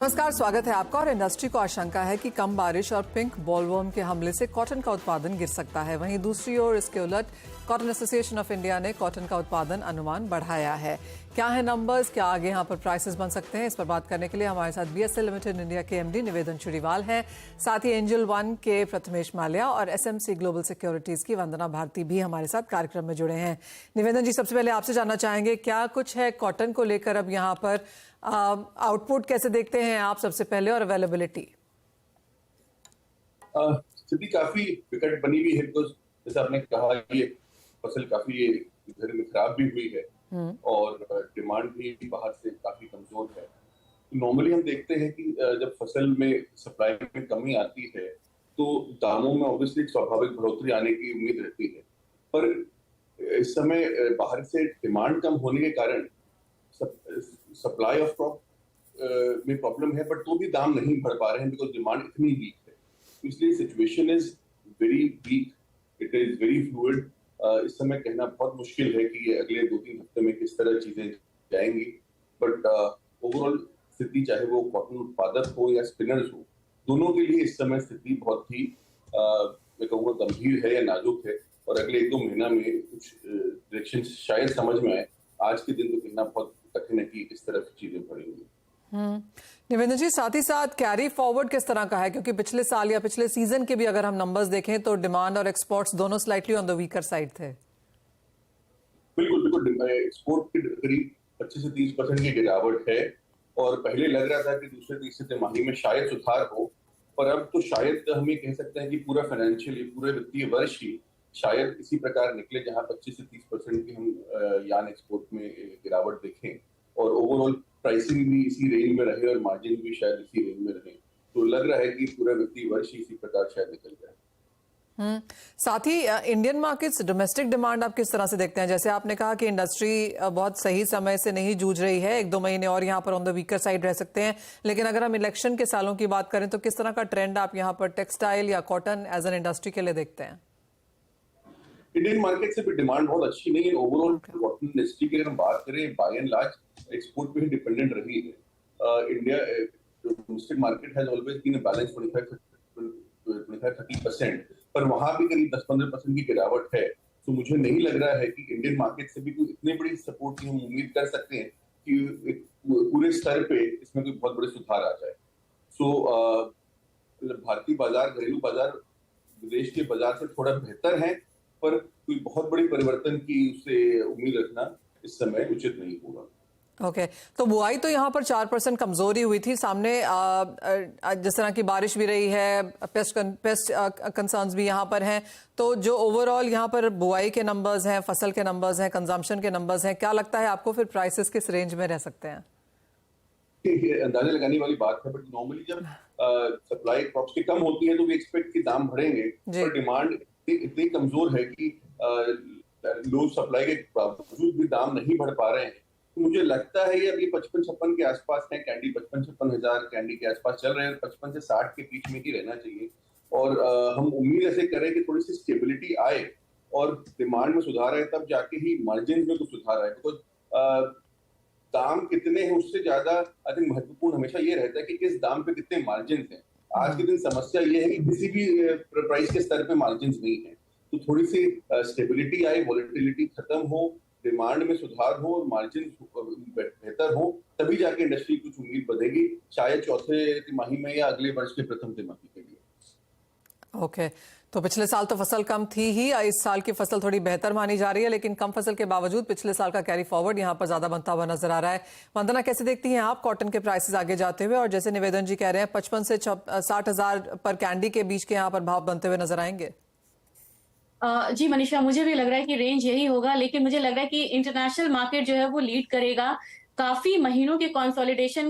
नमस्कार, स्वागत है आपका। और इंडस्ट्री को आशंका है कि कम बारिश और पिंक बॉलवर्म के हमले से कॉटन का उत्पादन गिर सकता है। वहीं दूसरी ओर इसके उलट कॉटन एसोसिएशन ऑफ इंडिया ने कॉटन का उत्पादन अनुमान बढ़ाया है। क्या है नंबर्स, क्या आगे यहाँ पर प्राइसेस बन सकते हैं, इस पर बात करने के लिए हमारे साथ बीएसएल लिमिटेड इंडिया के एमडी निवेदन चुरीवाल हैं, साथ ही एंजल वन के प्रथमेश माल्या और एसएमसी ग्लोबल सिक्योरिटीज की वंदना भारती भी हमारे साथ कार्यक्रम में जुड़े हैं। निवेदन जी, सबसे पहले आपसे जानना चाहेंगे क्या कुछ है कॉटन को लेकर अब यहाँ पर, आउटपुट कैसे देखते हैं आप सबसे पहले, और अवेलेबिलिटी? स्थिति काफी विकट बनी हुई है, बिकॉज जैसे आपने कहा ये फसल काफी इधर में खराब भी हुई है और डिमांड भी बाहर से काफी कमजोर है। नॉर्मली हम देखते हैं कि जब फसल में सप्लाई में कमी आती है तो दामों में ऑब्वियसली स्वाभाविक बढ़ोतरी आने की उम्मीद रहती है, पर इस समय बाहर से डिमांड कम होने के कारण सप्लाई ऑफ क्रॉप में प्रॉब्लम है, बट तो भी दाम नहीं बढ़ पा रहे हैं बिकॉज डिमांड इतनी वीक है। इसलिए situation is very weak, it is very fluid. इस समय कहना बहुत मुश्किल है कि अगले 2-3 हफ्ते में किस तरह चीजें जाएंगी, बट ओवरऑल स्थिति, चाहे वो कॉटन उत्पादक हो या स्पिनर्स हो, दोनों के लिए इस समय स्थिति बहुत ही मैं कहूँगा गंभीर है या नाजुक है। और अगले 1-2 महीना में कुछ डायरेक्शन शायद समझ में आए। आज के दिन तो कहना बहुत कठिन है कि इस तरह की चीजें बढ़ेंगी। निवेदन जी, साथ ही साथ कैरी फॉरवर्ड किस तरह का है, क्योंकि पिछले साल या पिछले सीजन के भी अगर हम नंबर्स देखें तो डिमांड और एक्सपोर्ट्स दोनों slightly on the weaker side थे। बिल्कुल बिल्कुल, एक्सपोर्ट की करीब 25 से 30% की गिरावट है और पहले लग रहा था कि दूसरे तीसरे तिमाही में शायद सुधार हो, पर अब तो शायद हम ये कह सकते हैं कि पूरा फाइनेंशियल, पूरे वित्तीय वर्ष ही शायद इसी प्रकार निकले जहां 25 से 30% की हम यार्न एक्सपोर्ट में गिरावट देखें और ओवरऑल प्राइसिंग भी इसी रेंज में रहे और मार्जिन भी शायद इसी रेंज में रहे। तो लग रहा है कि पूरा वित्तीय वर्ष इसी प्रकार शायद निकल जाए। साथ ही इंडियन मार्केट्स, डोमेस्टिक डिमांड आप किस तरह से देखते हैं? जैसे आपने कहा कि इंडस्ट्री बहुत सही समय से नहीं जूझ रही है, 1-2 महीने और यहाँ पर ऑन द वीकर साइड रह सकते हैं, लेकिन अगर हम इलेक्शन के सालों की बात करें तो किस तरह का ट्रेंड आप यहाँ पर टेक्सटाइल या कॉटन एज एन इंडस्ट्री के लिए देखते हैं? इंडियन मार्केट से भी डिमांड बहुत अच्छी नहीं है। ओवरऑल कॉटन इंडस्ट्री की अगर हम बात करें, बाय एंड लार्ज एक्सपोर्ट पे ही डिपेंडेंट रही है। India domestic market has always been a balance 25-30%, पर वहां भी करीब 10-15% की गिरावट है। तो मुझे नहीं लग रहा है कि इंडियन मार्केट से भी कोई इतनी बड़ी सपोर्ट की हम उम्मीद कर सकते हैं कि पूरे स्तर पे इसमें कोई बहुत बड़े सुधार आ जाए। सो भारतीय बाजार, घरेलू बाजार विदेश के बाजार से थोड़ा बेहतर है, पर कोई बहुत बड़ी परिवर्तन की उससे उम्मीद रखना इस समय उचित नहीं होगा। ओके, तो बुआई तो यहाँ पर 4% कमजोरी हुई थी सामने, जिस तरह की बारिश भी रही है, पेस्ट कंसर्न्स भी यहाँ पर हैं, तो जो ओवरऑल यहाँ पर बुआई के नंबर्स हैं, फसल के नंबर्स हैं, कंजम्पशन के नंबर्स हैं, क्या लगता है आपको फिर प्राइसेस किस रेंज में रह सकते हैं? अंदाजा लगाने वाली बात है, बट नॉर्मली जब सप्लाई क्रॉप्स की कम होती है तो वी एक्सपेक्ट कि दाम बढ़ेंगे, पर डिमांड इतनी कमजोर है कि लो सप्लाई के बावजूद भी दाम नहीं बढ़ पा रहे हैं। तो मुझे लगता है ये अभी 55-56 के आसपास है, कैंडी 55-56 हजार कैंडी के आसपास चल रहे हैं, 55 से 60 के बीच में ही रहना चाहिए। और हम उम्मीद ऐसे करें कि थोड़ी सी स्टेबिलिटी आए और डिमांड में सुधार आए, तब जाके ही मार्जिन में कुछ सुधार आए। बिकॉज दाम कितने हैं उससे ज्यादा आई थिंक महत्वपूर्ण हमेशा ये रहता है कि किस दाम पे कितने मार्जिन हैं। आज के दिन समस्या ये है कि किसी भी प्राइस के स्तर पे मार्जिन नहीं है। तो थोड़ी सी स्टेबिलिटी आए, वॉलेटिलिटी खत्म हो, डिमांड में सुधार हो और मार्जिन बेहतर हो, तभी जाके इंडस्ट्री कुछ उम्मीद बढ़ेगी, शायद चौथे तिमाही में या अगले वर्ष के प्रथम तिमाही के लिए। ओके, तो पिछले साल तो फसल कम थी ही, इस साल की फसल थोड़ी बेहतर मानी जा रही है, लेकिन कम फसल के बावजूद पिछले साल का कैरी फॉरवर्ड यहाँ पर ज्यादा बनता हुआ नजर आ रहा है। वंदना, कैसे देखती हैं आप कॉटन के प्राइसेस आगे जाते हुए? और जैसे निवेदन जी कह रहे हैं 55 से 60 हजार पर कैंडी के बीच के यहाँ पर भाव बनते हुए नजर आएंगे। जी मनीषा, मुझे भी लग रहा है कि रेंज यही होगा, लेकिन मुझे लग रहा है कि इंटरनेशनल मार्केट जो है वो लीड करेगा। काफी महीनों के कंसोलिडेशन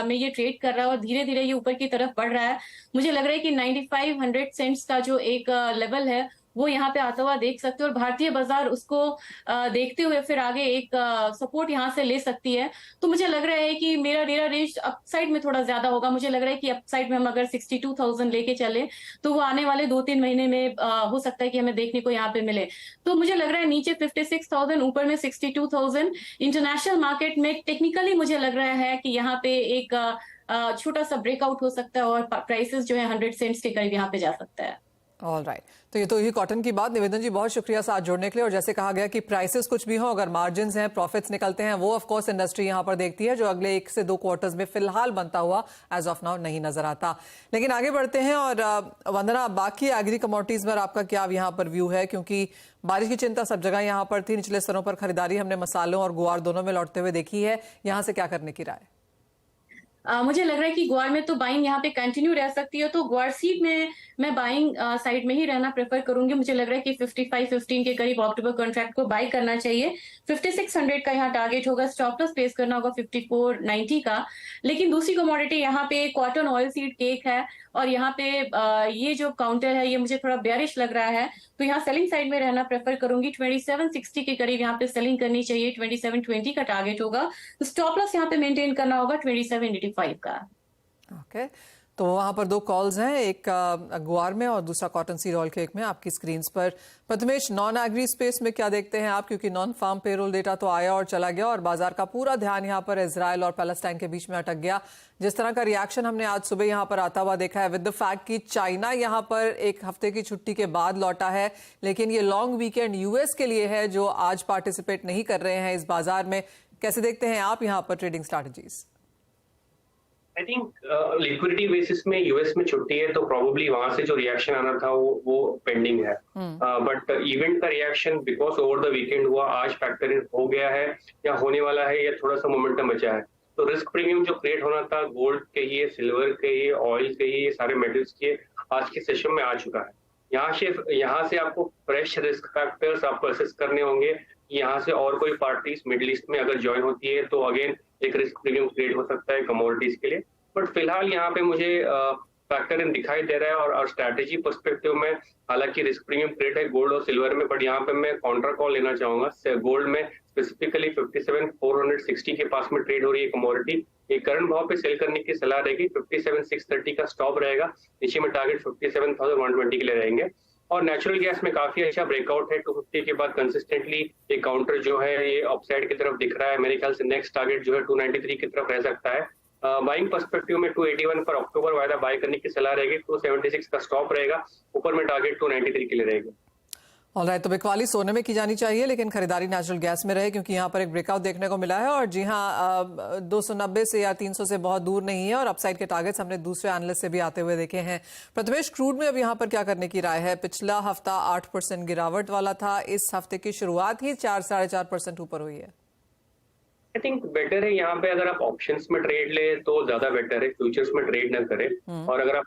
में ये ट्रेड कर रहा है और धीरे धीरे ये ऊपर की तरफ बढ़ रहा है। मुझे लग रहा है कि 9500 सेंट्स का जो एक लेवल है वो यहाँ पे आता हुआ देख सकते हो और भारतीय बाजार उसको देखते हुए फिर आगे एक सपोर्ट यहाँ से ले सकती है। तो मुझे लग रहा है कि मेरा रेंज अपसाइड में थोड़ा ज्यादा होगा। मुझे लग रहा है कि अपसाइड में हम अगर 62,000 लेके चले तो वो आने वाले 2-3 महीने में हो सकता है कि हमें देखने को यहाँ पे मिले। तो मुझे लग रहा है नीचे 56,000, ऊपर में 62,000। इंटरनेशनल मार्केट में टेक्निकली मुझे लग रहा है कि यहाँ पे एक छोटा सा ब्रेकआउट हो सकता है और प्राइसेस जो है 100 सेंट्स के करीब यहाँ पे जा सकता है। ऑल राइट, तो ये तो ही कॉटन की बात। निवेदन जी बहुत शुक्रिया साथ जोड़ने के लिए। और जैसे कहा गया कि प्राइसेस कुछ भी हो, अगर मार्जिन्स हैं, प्रॉफिट्स निकलते हैं, वो ऑफ कोर्स इंडस्ट्री यहां पर देखती है, जो अगले 1 से 2 क्वार्टर्स में फिलहाल बनता हुआ एज ऑफ नाउ नहीं नजर आता। लेकिन आगे बढ़ते हैं और वंदना, बाकी एग्री कमोडिटीज पर आपका क्या यहाँ पर व्यू है? क्योंकि बारिश की चिंता सब जगह यहाँ पर थी, निचले स्तरों पर खरीदारी हमने मसालों और गुआर दोनों में लौटते हुए देखी है, यहाँ से क्या करने की राय? मुझे लग रहा है कि ग्वार में तो बाइंग यहाँ पे कंटिन्यू रह सकती है, तो ग्वार सीड में मैं बाइंग साइड में ही रहना प्रेफर करूंगी। मुझे लग रहा है कि 55-15 के करीब अक्टूबर कॉन्ट्रैक्ट को बाय करना चाहिए। 5600 का यहाँ टारगेट होगा, स्टॉप लॉस प्लेस करना होगा 5490 का। लेकिन दूसरी कमोडिटी यहाँ पे कॉटन ऑयल सीड केक है और यहाँ पे ये जो काउंटर है ये मुझे थोड़ा बेयरिश लग रहा है, तो यहाँ सेलिंग साइड में रहना प्रेफर करूंगी। 2760 के करीब यहाँ पे सेलिंग करनी चाहिए, 2720 का टारगेट होगा, तो स्टॉप लॉस यहाँ पे मेंटेन करना होगा 2785 का। ओके, तो वहां पर 2 कॉल्स हैं, एक गुआर में और दूसरा कॉटन सीड ऑयल केक में आपकी स्क्रीन पर। प्रथमेश, नॉन एग्री स्पेस में क्या देखते हैं आप? क्योंकि नॉन फार्म पेरोल डेटा तो आया और चला गया और बाजार का पूरा ध्यान यहाँ पर इजराइल और पैलेस्टाइन के बीच में अटक गया। जिस तरह का रिएक्शन हमने आज सुबह यहाँ पर आता हुआ देखा है, विद द फैक्ट कि चाइना यहाँ पर 1 हफ्ते की छुट्टी के बाद लौटा है, लेकिन ये लॉन्ग वीकेंड यूएस के लिए है जो आज पार्टिसिपेट नहीं कर रहे हैं इस बाजार में। कैसे देखते हैं आप यहाँ पर trading strategies? I think liquidity basis में यूएस में छुट्टी है, तो प्रोबेबली वहां से जो रिएक्शन आना था वो पेंडिंग है। बट इवेंट का reaction because over the weekend हुआ, आज फैक्टर इन हो गया है या होने वाला है, या थोड़ा सा मोमेंटम बचा है। तो रिस्क प्रीमियम जो क्रिएट होना था गोल्ड के ही, सिल्वर के ही, ऑयल के ही, ये सारे मेटल्स के आज के सेशन में आ चुका है। यहाँ से आपको फ्रेश रिस्क फैक्टर्स आपको असेस करने होंगे। यहाँ से और कोई पार्टीज मिडिल ईस्ट में अगर ज्वाइन होती है तो अगेन एक रिस्क प्रीमियम क्रिएट हो सकता है कमोडिटीज के लिए। बट फिलहाल यहाँ पे मुझे फैक्टर इन दिखाई दे रहा है और स्ट्रैटेजी पर्सपेक्टिव में हालांकि रिस्क प्रीमियम क्रिएट है गोल्ड और सिल्वर में, बट यहाँ पे मैं काउंटर कॉल लेना चाहूंगा। गोल्ड में स्पेसिफिकली 57,460 के पास में ट्रेड हो रही है कमोडिटी, ये करंट भाव पे सेल करने की सलाह रहेगी। 57,630 का स्टॉप रहेगा, नीचे में टारगेट 57,120 के लिए रहेंगे। और नेचुरल गैस में काफी अच्छा ब्रेकआउट है, 250 के बाद कंसिस्टेंटली ये काउंटर जो है ये अपसाइड की तरफ दिख रहा है। मेरे ख्याल से नेक्स्ट टारगेट जो है 293 की तरफ रह सकता है। बाइंग पर्सपेक्टिव में 281 पर अक्टूबर वायदा बाय करने की सलाह रहेगी, 276 का स्टॉप रहेगा, ऊपर में टारगेट 293 के लिए रहेगा। ऑलराइट, तो बिकवाली सोने में की जानी चाहिए लेकिन खरीदारी नेचुरल गैस में रहे, क्योंकि यहाँ पर एक ब्रेकआउट देखने को मिला है और जी हाँ 290 से या 300 से बहुत दूर नहीं है और अपसाइड के टारगेट्स हमने दूसरे एनालिस्ट से भी आते हुए देखे हैं। प्रथमेश, क्रूड में अब यहाँ पर क्या करने की राय है? पिछला हफ्ता 8% गिरावट वाला था, इस हफ्ते की शुरुआत ही 4-4.5% ऊपर हुई है। आई थिंक बेटर है यहाँ पे अगर आप ऑप्शंस में ट्रेड ले तो ज्यादा बेटर है, फ्यूचर्स में ट्रेड ना करें। और अगर आप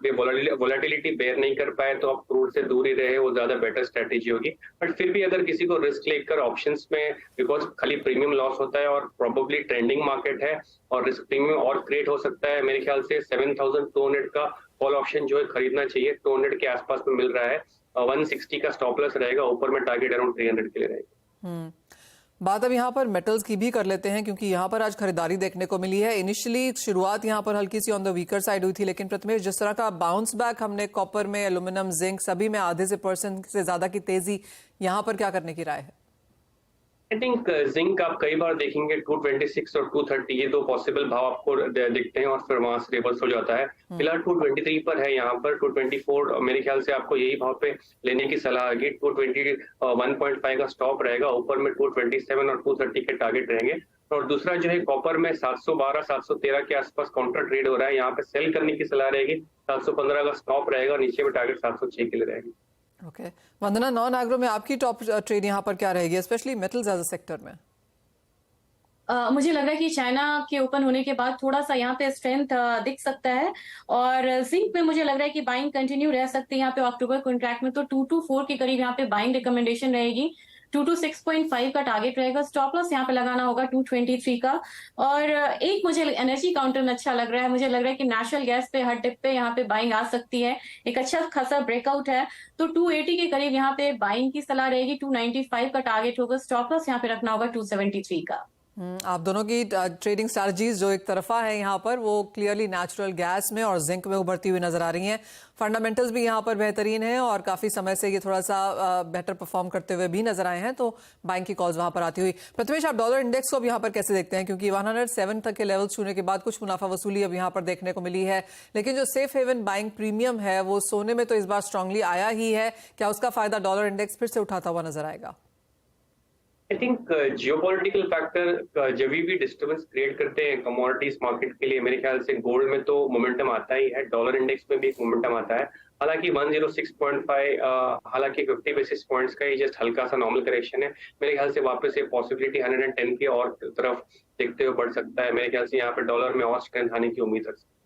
वोलेटिलिटी बेयर नहीं कर पाए तो आप क्रूड से दूर ही रहे, वो ज्यादा बेटर स्ट्रेटेजी होगी। बट फिर भी अगर किसी को रिस्क लेकर ऑप्शंस में, बिकॉज खाली प्रीमियम लॉस होता है और प्रोबेबली ट्रेंडिंग मार्केट है और रिस्क प्रीमियम और क्रिएट हो सकता है, मेरे ख्याल से 7,200 का कॉल ऑप्शन जो है खरीदना चाहिए। 200 के आसपास में मिल रहा है, 160 का स्टॉप लॉस रहेगा, ऊपर में टारगेट अराउंड 300 के लिए रहेगा। बात अब यहाँ पर मेटल्स की भी कर लेते हैं, क्योंकि यहाँ पर आज खरीदारी देखने को मिली है। इनिशियली शुरुआत यहाँ पर हल्की सी ऑन द वीकर साइड हुई थी, लेकिन प्रथमेश जिस तरह का बाउंस बैक हमने कॉपर में, एल्यूमिनियम, जिंक सभी में आधे से % से ज्यादा की तेजी, यहाँ पर क्या करने की राय है? आई थिंक जिंक आप कई बार देखेंगे 226 और 230 ये 2 पॉसिबल भाव आपको दिखते हैं और फिर वहां से रिवर्स हो जाता है। फिलहाल 223 पर है, यहाँ पर 224 मेरे ख्याल से आपको यही भाव पे लेने की सलाह होगी। 221.5 का स्टॉप रहेगा, ऊपर में 227 और 230 के टारगेट रहेंगे। और दूसरा जो है कॉपर में 712-713 के आसपास काउंटर ट्रेड हो रहा है, यहाँ पे सेल करने की सलाह रहेगी। 715 का स्टॉप रहेगा, नीचे में टारगेट 706 के लिए रहेगी। ओके, वंदना, नॉन एग्रो में आपकी टॉप ट्रेड यहाँ पर क्या रहेगी, specially metals as a sector में? मुझे लग रहा है कि चाइना के ओपन होने के बाद थोड़ा सा यहाँ पे स्ट्रेंथ दिख सकता है और जिंक में मुझे लग रहा है कि बाइंग कंटिन्यू रह सकती है। यहाँ पे अक्टूबर कॉन्ट्रैक्ट में तो 224 के करीब यहाँ पे बाइंग रिकमेंडेशन रहेगी, 226.5 का टारगेट रहेगा, स्टॉप लॉस यहाँ पे लगाना होगा 223 का। और एक मुझे एनर्जी काउंटर में अच्छा लग रहा है, मुझे लग रहा है कि नेशनल गैस पे हर टिप पे यहाँ पे बाइंग आ सकती है, एक अच्छा खासा ब्रेकआउट है, तो 280 के करीब यहाँ पे बाइंग की सलाह रहेगी, 295 का टारगेट होगा, स्टॉप लॉस यहाँ पे रखना होगा 273 का। आप दोनों की ट्रेडिंग स्ट्रैटेजीज जो एक तरफा है यहाँ पर वो क्लियरली नेचुरल गैस में और जिंक में उभरती हुई नजर आ रही हैं। फंडामेंटल्स भी यहाँ पर बेहतरीन हैं और काफी समय से ये थोड़ा सा बेटर परफॉर्म करते हुए भी नजर आए हैं, तो बाइंग की कॉल्स वहां पर आती हुई। प्रथमेश, आप डॉलर इंडेक्स को अब यहाँ पर कैसे देखते हैं, क्योंकि 107 तक के लेवल छूने के बाद कुछ मुनाफा वसूली अब यहाँ पर देखने को मिली है, लेकिन जो सेफ हेवन बाइंग प्रीमियम है वो सोने में तो इस बार स्ट्रांगली आया ही है। क्या उसका फायदा डॉलर इंडेक्स फिर से उठाता हुआ नजर आएगा? आई थिंक जियोपॉलिटिकल फैक्टर जब भी डिस्टर्बेंस क्रिएट करते हैं कमोडिटीज मार्केट के लिए, मेरे ख्याल से गोल्ड में तो मोमेंटम आता ही है, डॉलर इंडेक्स में भी एक मोमेंटम आता है। हालांकि 106.5 हालांकि 50 बेसिस पॉइंट्स का ही जस्ट हल्का सा नॉर्मल करेक्शन है। मेरे ख्याल से वापस ये पॉसिबिलिटी 110 की और तरफ देखते हुए बढ़ सकता है। मेरे ख्याल से यहाँ पर डॉलर में और स्ट्रेंथ आने की उम्मीद रख सकते हैं।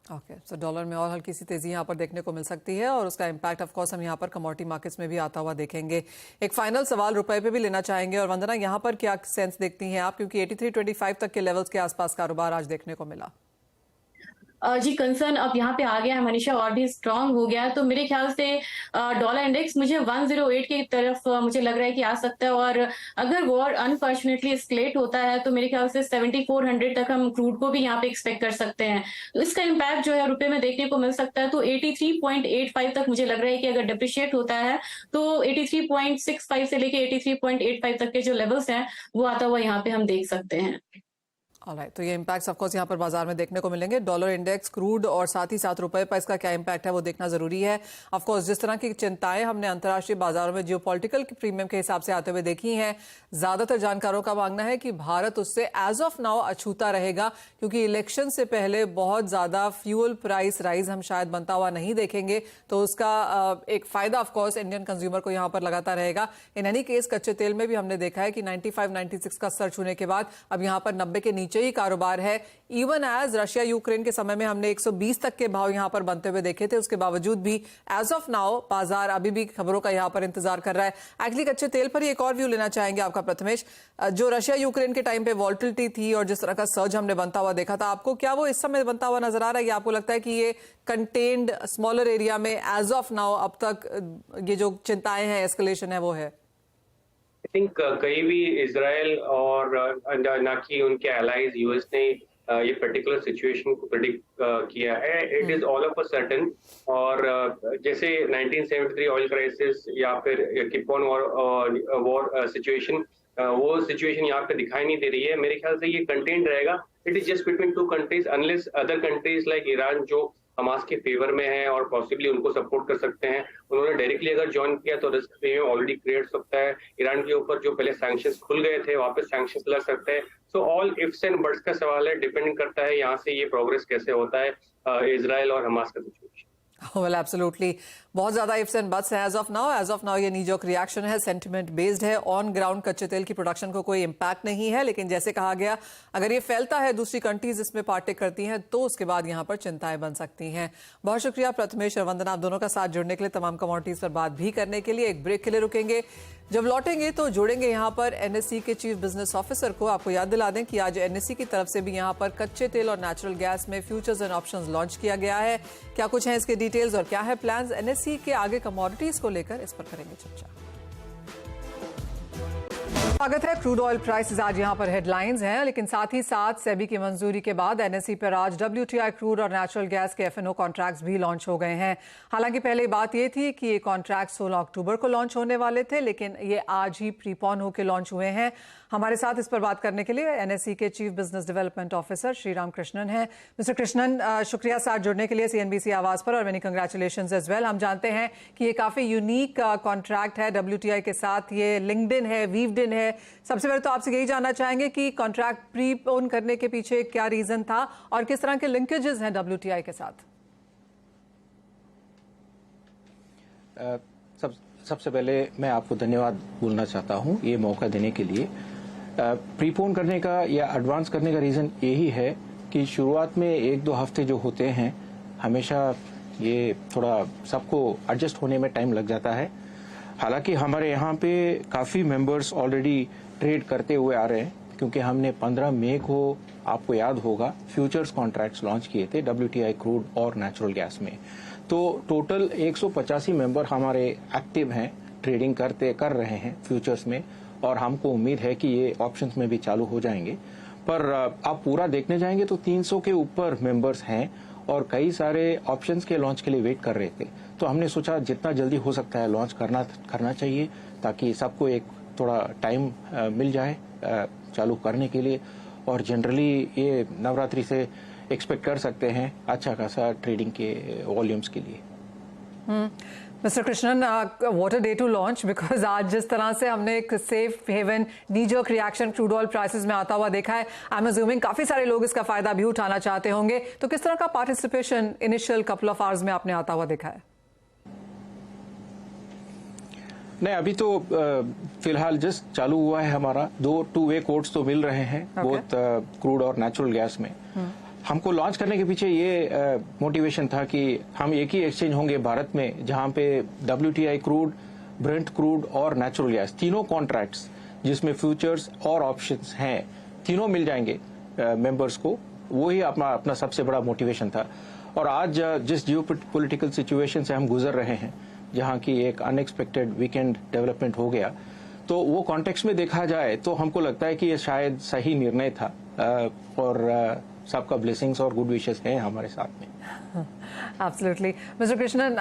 ओके, सो डॉलर में और हल्की सी तेजी यहाँ पर देखने को मिल सकती है और उसका इम्पैक्ट ऑफ कोर्स हम यहाँ पर कमोडिटी मार्केट्स में भी आता हुआ देखेंगे। एक फाइनल सवाल रुपए पे भी लेना चाहेंगे, और वंदना यहाँ पर क्या सेंस देखती हैं आप, क्योंकि 83.25 तक के लेवल्स के आसपास कारोबार आज देखने को मिला? जी, कंसर्न अब यहाँ पे आ गया है मनीषा, और भी स्ट्रांग हो गया, तो मेरे ख्याल से डॉलर इंडेक्स मुझे 108 की तरफ मुझे लग रहा है कि आ सकता है, और अगर वॉर अनफॉर्चुनेटली एस्केलेट होता है तो मेरे ख्याल से 7400 तक हम क्रूड को भी यहाँ पे एक्सपेक्ट कर सकते हैं। तो इसका इम्पैक्ट जो है रुपए में देखने को मिल सकता है। तो 83.85 तक मुझे लग रहा है कि अगर डिप्रिशिएट होता है तो 83.65 से लेके 83.85 तक के जो लेवल्स हैं वो आता हुआ यहाँ पे हम देख सकते हैं। ऑलराइट, तो ये इम्पैक्ट्स ऑफ कोर्स यहाँ पर बाजार में देखने को मिलेंगे। डॉलर इंडेक्स, क्रूड और साथ ही साथ रुपए पर इसका क्या इम्पैक्ट है वो देखना जरूरी है। ऑफ कोर्स जिस तरह की चिंताएं हमने अंतर्राष्ट्रीय बाजारों में जियोपॉलिटिकल प्रीमियम के हिसाब से आते हुए देखी हैं, ज्यादातर जानकारों का मानना है कि भारत उससे एज ऑफ नाउ अछूता रहेगा, क्योंकि इलेक्शन से पहले बहुत ज्यादा फ्यूल प्राइस राइज हम शायद बनता हुआ नहीं देखेंगे, तो उसका एक फायदा ऑफ कोर्स इंडियन कंज्यूमर को यहाँ पर लगाता रहेगा। इन एनी केस कच्चे तेल में भी हमने देखा है कि 95-96 का स्तर छूने के बाद अब यहाँ पर 90 के नीचे ही कारोबार है। इवन एज रशिया यूक्रेन के समय में हमने 120 तक के भाव यहां पर बनते हुए देखे थे, उसके बावजूद भी एज ऑफ नाउ बाजार अभी भी खबरों का यहां पर इंतजार कर रहा है। एक्चुअली कच्चे तेल पर ही एक और व्यू लेना चाहेंगे आपका प्रथमेश, जो रशिया यूक्रेन के टाइम पे वॉल्टिलिटी थी और जिस तरह का सर्ज हमने बनता हुआ देखा था, आपको क्या वो इस समय बनता हुआ नजर आ रहा है, या आपको लगता है कि ये कंटेन्ड स्मॉलर एरिया में एज ऑफ नाउ अब तक ये जो चिंताएं हैं, एस्केलेशन है, वो है? आई थिंक कहीं भी इजराइल और ना कि उनके एलाइज यूएस ने ये पर्टिकुलर सिचुएशन को प्रेडिक्ट किया है। It is all of a certain, और जैसे 1973 ऑयल क्राइसिस या फिर किपॉन वॉर सिचुएशन, वो सिचुएशन यहाँ पे दिखाई नहीं दे रही है। मेरे ख्याल से ये कंटेंट रहेगा। It is just between two countries, unless other countries like Iran जो हमास के फेवर में है और पॉसिबली उनको सपोर्ट कर सकते हैं, उन्होंने डायरेक्टली अगर ज्वाइन किया तो रिस्क प्रीमियम ऑलरेडी क्रिएट सकता है। ईरान के ऊपर जो पहले सैंक्शंस खुल गए थे वापस सैंक्शंस लग सकते हैं। So all ifs and buts का सवाल है, डिपेंड करता है यहाँ से ये प्रोग्रेस कैसे होता है इजराइल और हमास का सिचुएशन। Well, absolutely. बहुत ज्यादा इफ्स एंड बट्स है एज ऑफ नाउ ये नी जॉक रिएक्शन है, सेंटिमेंट बेस्ड है। ऑन ग्राउंड कच्चे तेल की प्रोडक्शन को कोई इम्पैक्ट नहीं है, लेकिन जैसे कहा गया अगर ये फैलता है, दूसरी कंट्रीज इसमें पार्टेक करती हैं, तो उसके बाद यहाँ पर चिंताएं बन सकती हैं। बहुत शुक्रिया प्रथमेश और वंदना, आप दोनों का साथ जुड़ने के लिए, तमाम कमोडिटीज पर बात भी करने के लिए। एक ब्रेक के लिए रुकेंगे, जब लौटेंगे तो जोड़ेंगे यहाँ पर एनएससी के चीफ बिजनेस ऑफिसर को। आपको याद दिला दें कि आज एनएससी की तरफ से भी यहाँ पर कच्चे तेल और नेचुरल गैस में फ्यूचर्स एंड ऑप्शंस लॉन्च किया गया है। क्या कुछ है इसके डिटेल्स और क्या है प्लान्स एनएससी के आगे कमोडिटीज को लेकर, इस पर करेंगे चर्चा। स्वागत है। क्रूड ऑयल प्राइसेस आज यहां पर हेडलाइंस हैं, लेकिन साथ ही साथ सेबी की मंजूरी के बाद एनएसई पर आज WTI क्रूड और नेचुरल गैस के FNO कॉन्ट्रैक्ट्स भी लॉन्च हो गए हैं। हालांकि पहले बात यह थी कि ये कॉन्ट्रैक्ट 16 अक्टूबर को लॉन्च होने वाले थे, लेकिन ये आज ही प्रीपोन होकर लॉन्च हुए हैं। हमारे साथ इस पर बात करने के लिए एनएसई के chief business development officer Shriram Krishnan है। मिस्टर कृष्णन, शुक्रिया साथ जुड़ने के लिए CNBC आवाज पर, और मेनी कंग्रेचुलेशंस एज वेल। हम जानते हैं कि ये काफी यूनिक कॉन्ट्रैक्ट है WTI के साथ, ये लिंक्ड इन है, वीव्ड इन है। सबसे पहले तो आपसे यही जानना चाहेंगे कि कॉन्ट्रैक्ट प्रीपोन करने के पीछे क्या रीजन था और किस तरह के लिंकेजेस हैं WTI के साथ? सबसे पहले मैं आपको धन्यवाद बोलना चाहता हूं ये मौका देने के लिए। प्रीपोन करने का या एडवांस करने का रीजन यही है कि शुरुआत में 1-2 हफ्ते जो होते हैं, हमेशा ये थोड़ा सबको एडजस्ट होने में टाइम लग जाता है। हालांकि हमारे यहाँ पे काफी मेंबर्स ऑलरेडी ट्रेड करते हुए आ रहे हैं, क्योंकि हमने 15 मई को, आपको याद होगा, फ्यूचर्स कॉन्ट्रैक्ट्स लॉन्च किए थे WTI क्रूड और नेचुरल गैस में। तो टोटल 185 मेंबर हमारे एक्टिव हैं, ट्रेडिंग कर रहे हैं फ्यूचर्स में, और हमको उम्मीद है कि ये ऑप्शंस में भी चालू हो जाएंगे। पर आप पूरा देखने जाएंगे तो 300 के ऊपर मेंबर्स हैं और कई सारे ऑप्शंस के लॉन्च के लिए वेट कर रहे थे। तो हमने सोचा जितना जल्दी हो सकता है लॉन्च करना चाहिए ताकि सबको एक थोड़ा टाइम मिल जाए चालू करने के लिए। और जनरली ये नवरात्रि से एक्सपेक्ट कर सकते हैं अच्छा खासा ट्रेडिंग के वॉल्यूम्स के लिए। Mister Krishnan, what a day to launch, because आज जिस तरह से हमने एक safe haven knee-jerk reaction crude oil prices में आता हुआ देखा है, आई एम अज्यूमिंग काफी सारे लोग इसका फायदा भी उठाना चाहते होंगे। तो किस तरह का participation initial couple of hours में आपने आता हुआ देखा है? नहीं, अभी तो फिलहाल जस्ट चालू हुआ है हमारा। 2 टू-वे कोड्स तो मिल रहे हैं बोथ क्रूड और नेचुरल गैस में। हमको लॉन्च करने के पीछे ये मोटिवेशन था कि हम एक ही एक्सचेंज होंगे भारत में जहां पे WTI क्रूड, ब्रेंट क्रूड और नेचुरल गैस तीनों कॉन्ट्रैक्ट्स जिसमें फ्यूचर्स और ऑप्शंस हैं तीनों मिल जाएंगे मेंबर्स को। वो ही अपना सबसे बड़ा मोटिवेशन था। और आज जिस जियोपॉलिटिकल सिचुएशन से हम गुजर रहे हैं, जहां की एक अनएक्सपेक्टेड वीकेंड डेवलपमेंट हो गया, तो वो कॉन्टेक्स्ट में देखा जाए तो हमको लगता है कि ये शायद सही निर्णय था। और सबका ब्लेसिंग्स और गुड विशेस हैं हमारे साथ में। एब्सोल्युटली। मिस्टर कृष्णन,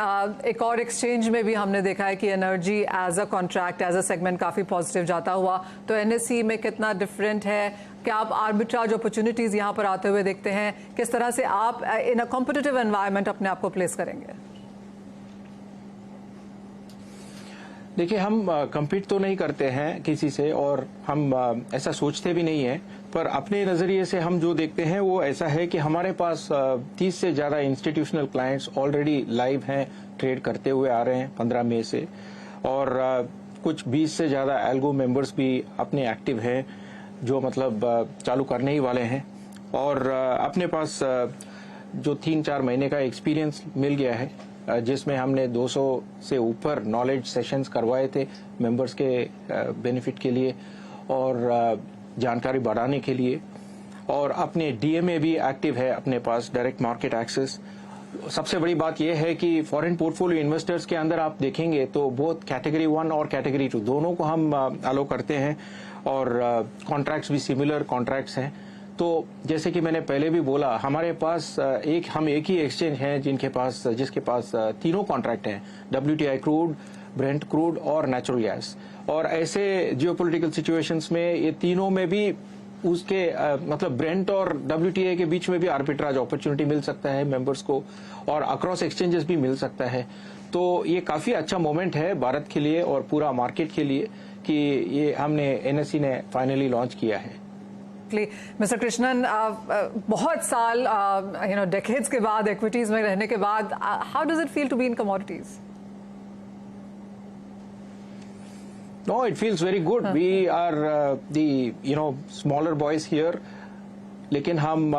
एक और एक्सचेंज में भी हमने देखा है कि energy as a contract, as a segment काफी पॉजिटिव जाता हुआ, तो NSE में कितना डिफरेंट है? क्या आप आर्बिट्राज अपॉर्चुनिटीज यहाँ पर आते हुए देखते हैं? किस तरह से आप इन अ कॉम्पिटिटिव एनवायरनमेंट अपने आप को प्लेस करेंगे? देखिए, हम कम्पीट तो नहीं करते हैं किसी से और हम ऐसा सोचते भी नहीं है, पर अपने नजरिए से हम जो देखते हैं वो ऐसा है कि हमारे पास 30 से ज्यादा इंस्टीट्यूशनल क्लाइंट्स ऑलरेडी लाइव हैं, ट्रेड करते हुए आ रहे हैं 15 मई से। और कुछ 20 से ज्यादा एल्गो मेंबर्स भी अपने एक्टिव हैं जो मतलब चालू करने ही वाले हैं। और अपने पास जो 3-4 महीने का एक्सपीरियंस मिल गया है जिसमें हमने 200 से ऊपर नॉलेज सेशंस करवाए थे मेंबर्स के बेनिफिट के लिए और जानकारी बढ़ाने के लिए। और अपने DMA भी एक्टिव है अपने पास, डायरेक्ट मार्केट एक्सेस। सबसे बड़ी बात यह है कि फॉरेन पोर्टफोलियो इन्वेस्टर्स के अंदर आप देखेंगे तो बहुत कैटेगरी 1 और कैटेगरी 2 दोनों को हम अलो करते हैं और कॉन्ट्रैक्ट्स भी सिमिलर कॉन्ट्रैक्ट्स हैं। तो जैसे कि मैंने पहले भी बोला, हमारे पास हम एक ही एक्सचेंज हैं जिसके पास तीनों कॉन्ट्रैक्ट हैं, WTI क्रूड, ब्रेंट क्रूड और नेचुरल गैस। और ऐसे जियोपॉलिटिकल सिचुएशंस में ये तीनों में भी उसके मतलब ब्रेंट और WTI के बीच में भी आर्बिट्राज अपॉर्चुनिटी मिल सकता है मेंबर्स को और अक्रॉस एक्सचेंजेस भी मिल सकता है। तो ये काफी अच्छा मोमेंट है भारत के लिए और पूरा मार्केट के लिए कि ये हमने NSE ने फाइनली लॉन्च किया है। मिस्टर कृष्णन, बहुत साल डेकेड्स के बाद इक्विटीज में रहने के बाद, how does it feel to be in commodities? No, it feels very good. We are the smaller boys here, लेकिन हम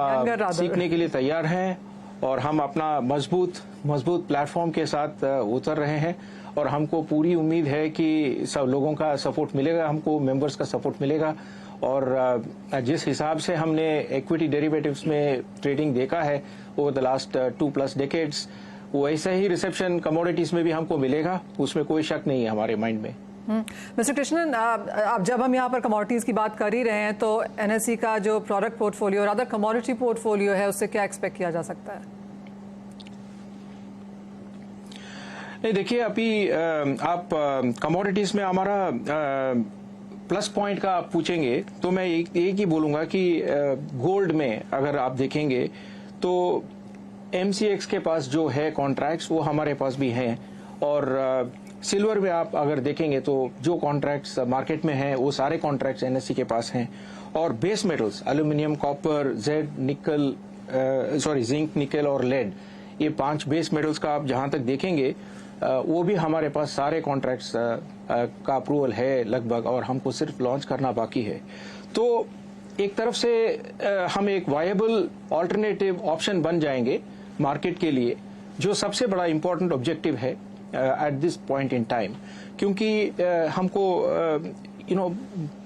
सीखने के लिए तैयार हैं और हम अपना मजबूत प्लेटफॉर्म के साथ उतर रहे हैं और हमको पूरी उम्मीद है कि सब लोगों का सपोर्ट मिलेगा, हमको मेंबर्स का सपोर्ट मिलेगा। और जिस हिसाब से हमने इक्विटी डेरिवेटिव्स में ट्रेडिंग देखा है ओवर द लास्ट 2+ डेकेड्स, वैसा ही रिसेप्शन कमोडिटीज में भी हमको मिलेगा, उसमें कोई शक नहीं है हमारे माइंड में। मिस्टर कृष्णन, अब जब हम यहाँ पर कमोडिटीज की बात कर ही रहे हैं तो NSE का जो प्रोडक्ट पोर्टफोलियो और अदर कमोडिटी पोर्टफोलियो है उससे क्या एक्सपेक्ट किया जा सकता है? नहीं, देखिए, अभी आप कमोडिटीज में हमारा प्लस पॉइंट का आप पूछेंगे तो मैं एक ही बोलूंगा कि गोल्ड में अगर आप देखेंगे तो MCX के पास जो है कॉन्ट्रैक्ट्स वो हमारे पास भी हैं। और सिल्वर में आप अगर देखेंगे तो जो कॉन्ट्रैक्ट्स मार्केट में हैं वो सारे कॉन्ट्रैक्ट्स NSE के पास हैं। और base metals aluminium, copper, zinc, निकल और लेड, ये 5 बेस मेटल्स का आप जहां तक देखेंगे वो भी हमारे पास सारे कॉन्ट्रैक्ट्स का अप्रूवल है लगभग और हमको सिर्फ लॉन्च करना बाकी है। तो एक तरफ से हम एक वायबल ऑल्टरनेटिव ऑप्शन बन जाएंगे मार्केट के लिए, जो सबसे बड़ा इंपॉर्टेंट ऑब्जेक्टिव है at this point in time, क्योंकि हमको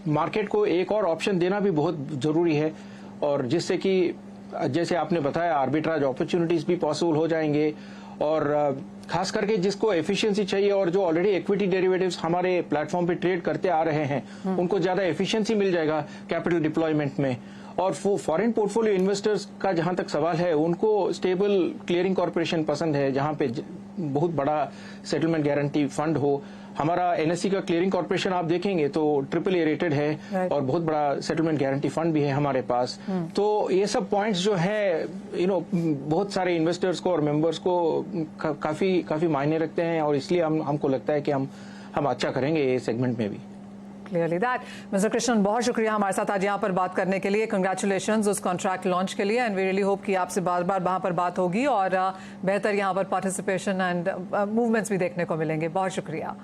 मार्केट को एक और ऑप्शन देना भी बहुत जरूरी है और जिससे कि जैसे आपने बताया आर्बिट्राज अपॉर्चुनिटीज भी पॉसिबल हो जाएंगे और खास करके जिसको एफिशिएंसी चाहिए और जो ऑलरेडी इक्विटी डेरिवेटिव्स हमारे प्लेटफॉर्म पे ट्रेड करते आ रहे हैं उनको ज्यादा एफिशिएंसी मिल जाएगा कैपिटल डिप्लॉयमेंट में। और फॉरेन पोर्टफोलियो इन्वेस्टर्स का जहां तक सवाल है, उनको स्टेबल क्लियरिंग कॉर्पोरेशन पसंद है जहां पे बहुत बड़ा सेटलमेंट गारंटी फंड हो। हमारा एनएससी का क्लियरिंग कॉर्पोरेशन आप देखेंगे तो AAA रेटेड है और बहुत बड़ा सेटलमेंट गारंटी फंड भी है हमारे पास। तो ये सब पॉइंट्स जो है बहुत सारे इन्वेस्टर्स को और मेंबर्स को काफी मायने रखते हैं और इसलिए हमको लगता है कि हम अच्छा करेंगे ये सेगमेंट में भी। Clearly that. मिस्टर कृष्णन, बहुत शुक्रिया हमारे साथ आज यहाँ पर बात करने के लिए। कंग्रेचुलेशंस उस कॉन्ट्रैक्ट लॉन्च के लिए एंड वी रियली होप कि आपसे बार बार वहाँ पर बात होगी और बेहतर यहाँ पर पार्टिसिपेशन एंड मूवमेंट्स भी देखने को मिलेंगे। बहुत शुक्रिया।